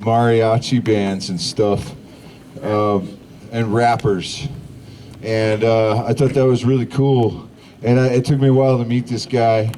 mariachi bands and stuff, and rappers. And I thought that was really cool. And it took me a while to meet this guy.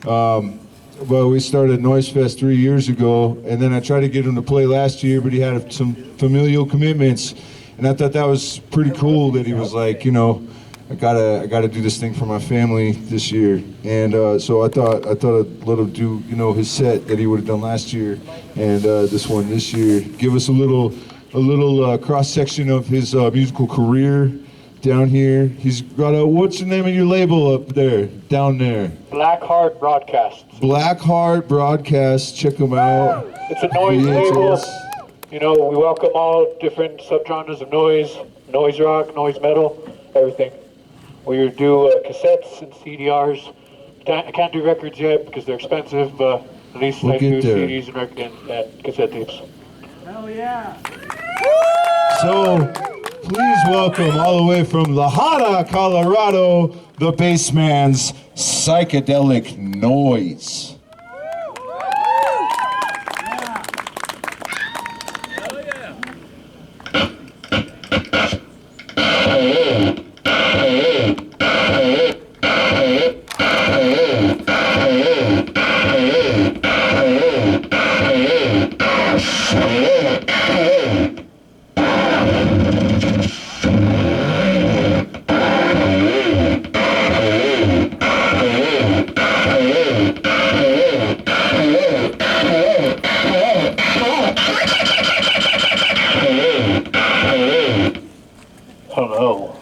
Well, we started Noise Fest 3 years ago, and then I tried to get him to play last year, but he had some familial commitments. And I thought that was pretty cool that he was like, you know, I gotta do this thing for my family this year. And so I thought I'd let him do, you know, his set that he would have done last year, and this one this year. Give us a little cross section of his musical career down here. He's got a, what's the name of your label up there, down there? Black Heart Broadcast. Black Heart Broadcast. Check them out. It's a noise label. You know, we welcome all different subgenres of noise rock, noise metal, everything. We do cassettes and CDRs. I can't do records yet because they're expensive, but at least I do CDs and cassette tapes. Hell yeah! So, please welcome all the way from La Habra, Colorado, the Bassman's Psychedelic Noise. Hello.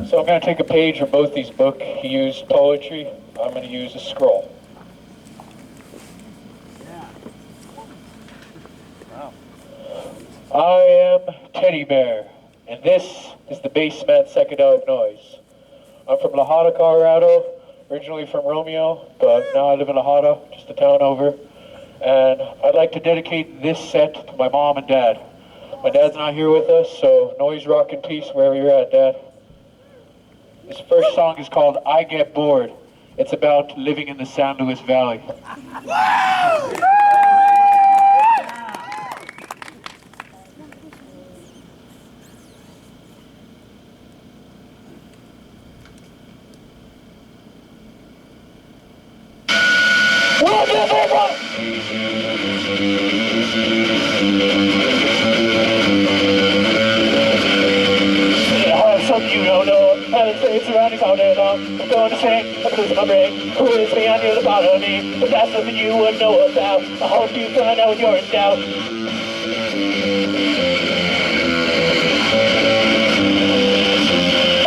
So I'm going to take a page from both these books. He used poetry. I'm going to use a scroll. I am Teddy Bear, and this is the Bassman Psychedelic Noise. I'm from La Habra, Colorado, originally from Romeo, but now I live in La Habra, just a town over. And I'd like to dedicate this set to my mom and dad. My dad's not here with us, so noise, rock, and peace wherever you're at, Dad. This first song is called I Get Bored. It's about living in the San Luis Valley. You don't know, haven't stayed surroundings all day long. I'm going to sing, I'm losing my brain. Who is me? I near the bottom of me. But that's something you wouldn't know about. I hope you find out when you're in doubt.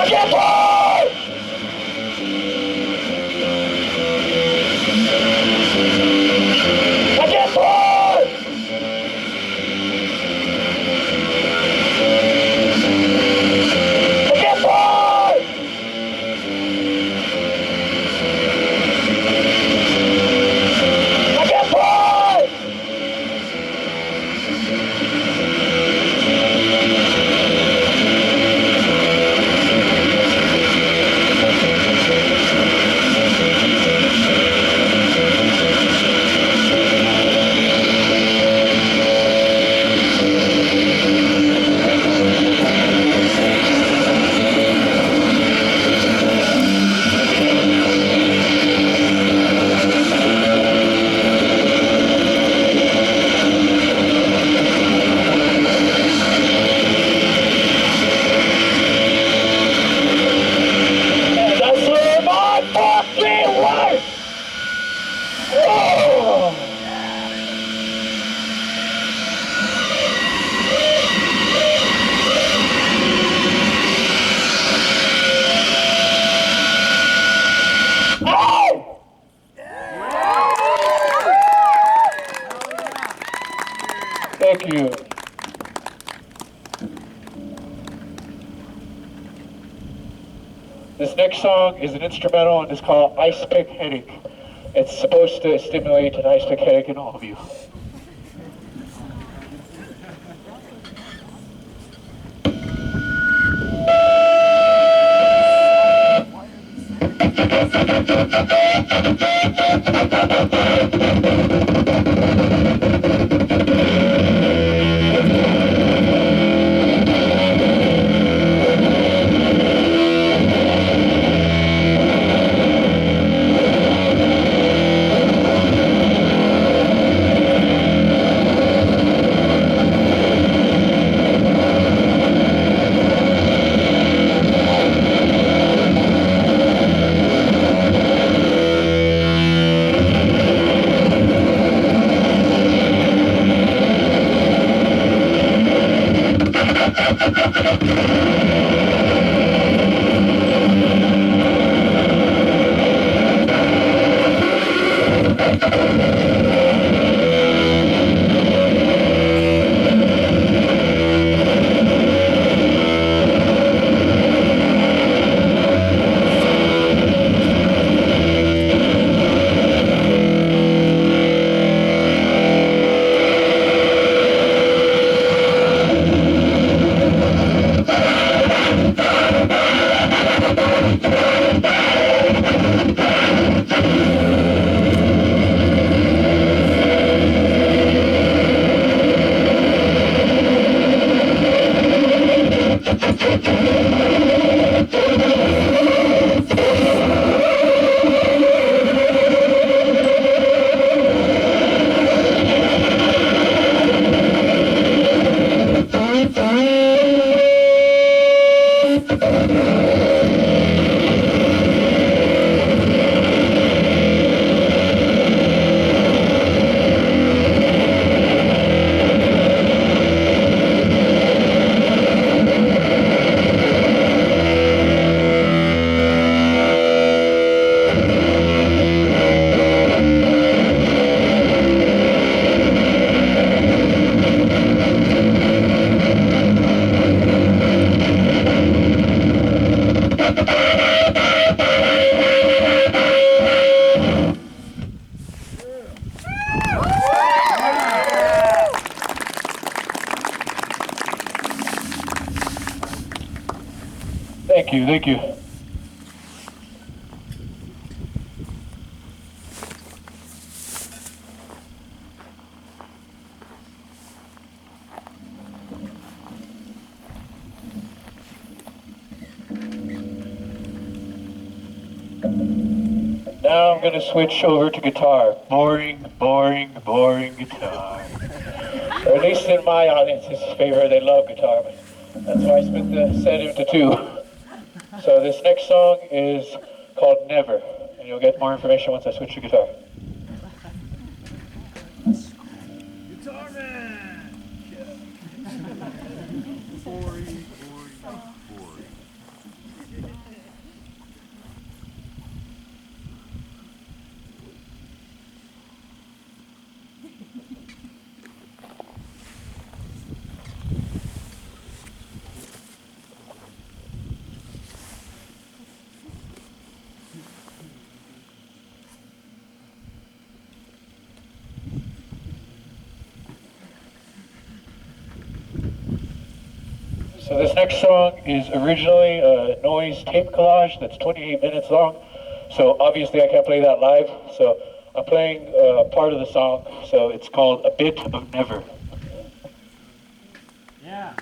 I get bored! I get bored! Thank you. This next song is an instrumental and it's called Ice Pick Headache. It's supposed to stimulate an ice pick headache in all of you. Thank you, thank you. Now I'm gonna switch over to guitar. Boring, boring, boring guitar. Or at least in my audience's favor, they love guitar, but that's why I split the set into two. So this next song is called Never, and you'll get more information once I switch to guitar. Guitar man! Boring, boring, boring. So this next song is originally a noise tape collage that's 28 minutes long. So obviously I can't play that live. So I'm playing part of the song. So it's called A Bit of Never. Yeah.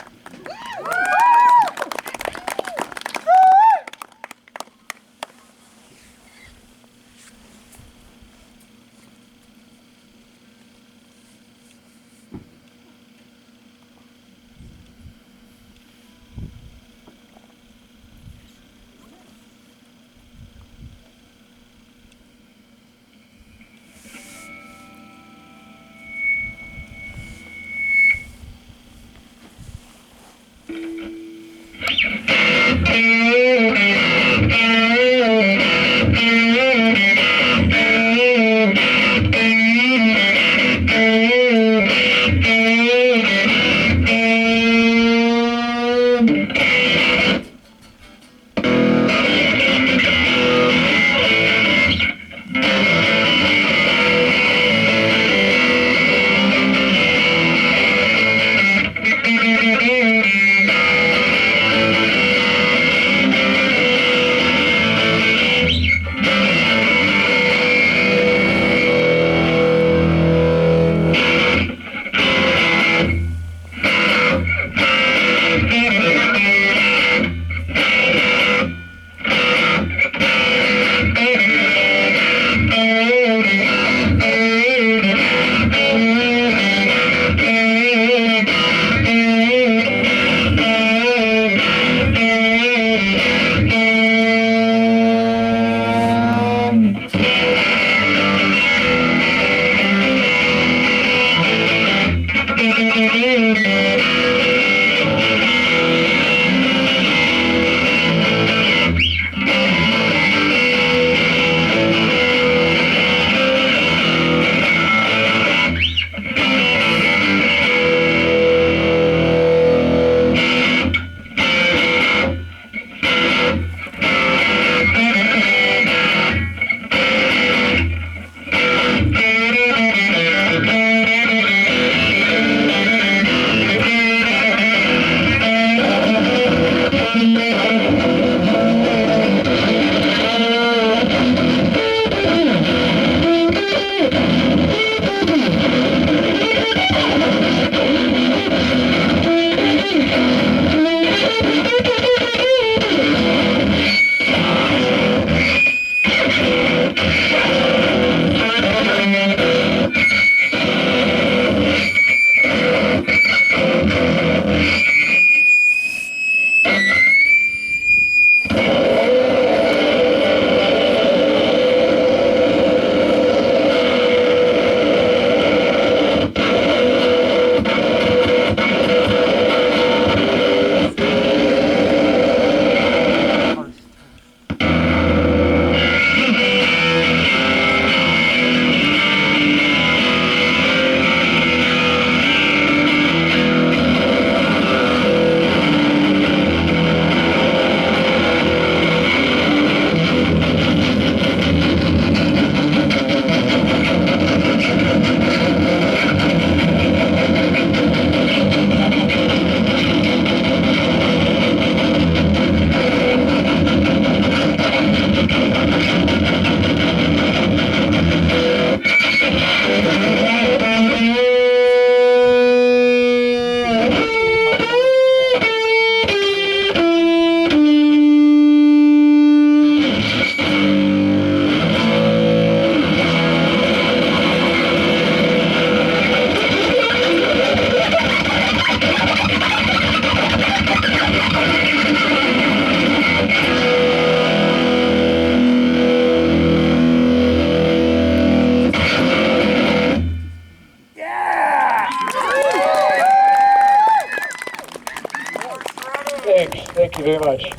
Thanks. Thank you very much.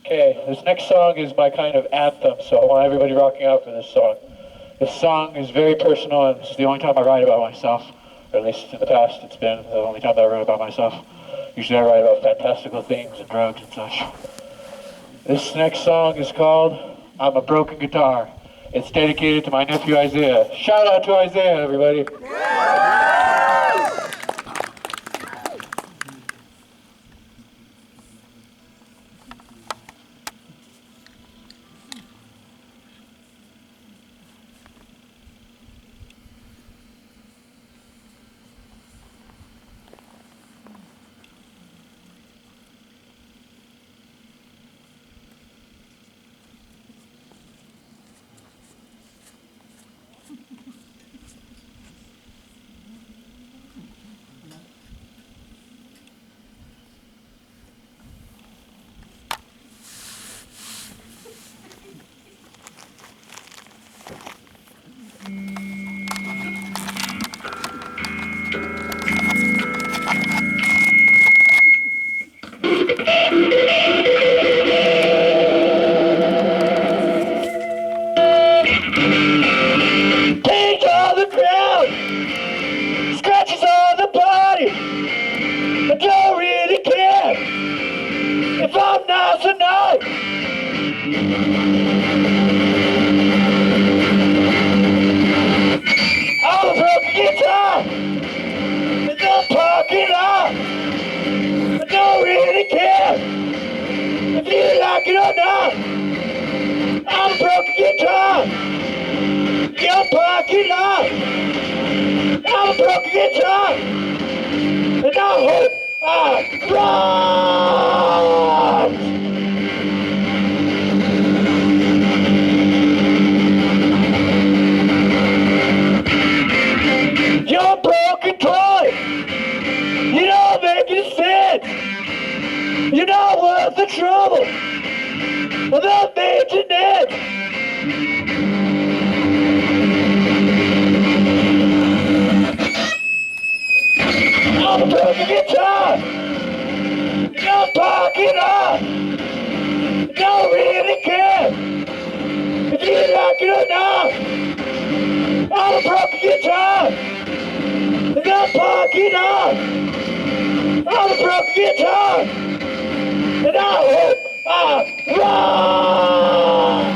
Okay, this next song is my kind of anthem, so I want everybody rocking out for this song. This song is very personal, and it's the only time I write about myself, or at least in the past it's been the only time that I wrote about myself. Usually I write about fantastical things and drugs and such. This next song is called I'm a Broken Guitar. It's dedicated to my nephew Isaiah. Shout out to Isaiah, everybody. Paint on the ground, scratches on the body. I don't really care if I'm nice or not. I'm a broken guitar in the parking lot. I don't really care if you like it or not. I'm a broken guitar in your parking lot. I'm a broken guitar, and I hope I rock. You're a broken toy. You don't make any sense. You're not worth the trouble of the maintenance. I'm a broken guitar. You're parking lot. Don't really care if you like it or not. I'm a broken guitar. The parking lot. I'm a broken guitar, and I hope I rock.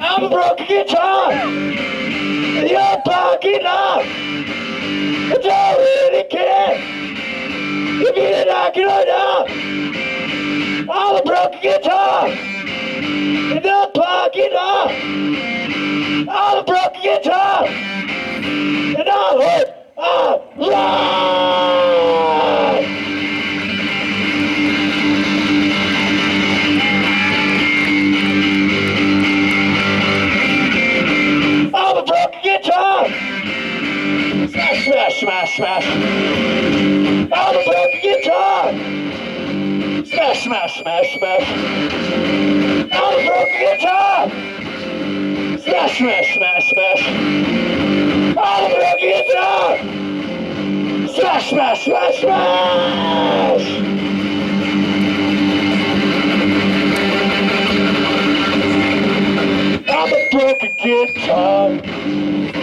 I'm a broken guitar in your parking lot. I don't really care if you like it or not. I'm a broken guitar in the parking lot. I'm a broken guitar, and I hope I rock. I'm a broken guitar. Smash, smash, smash, smash. I'm a broken guitar. Smash, smash, smash, smash. I'm a broken guitar. Smash, smash, smash, smash. I'm a broken guitar. Smash, smash, smash, smash. time.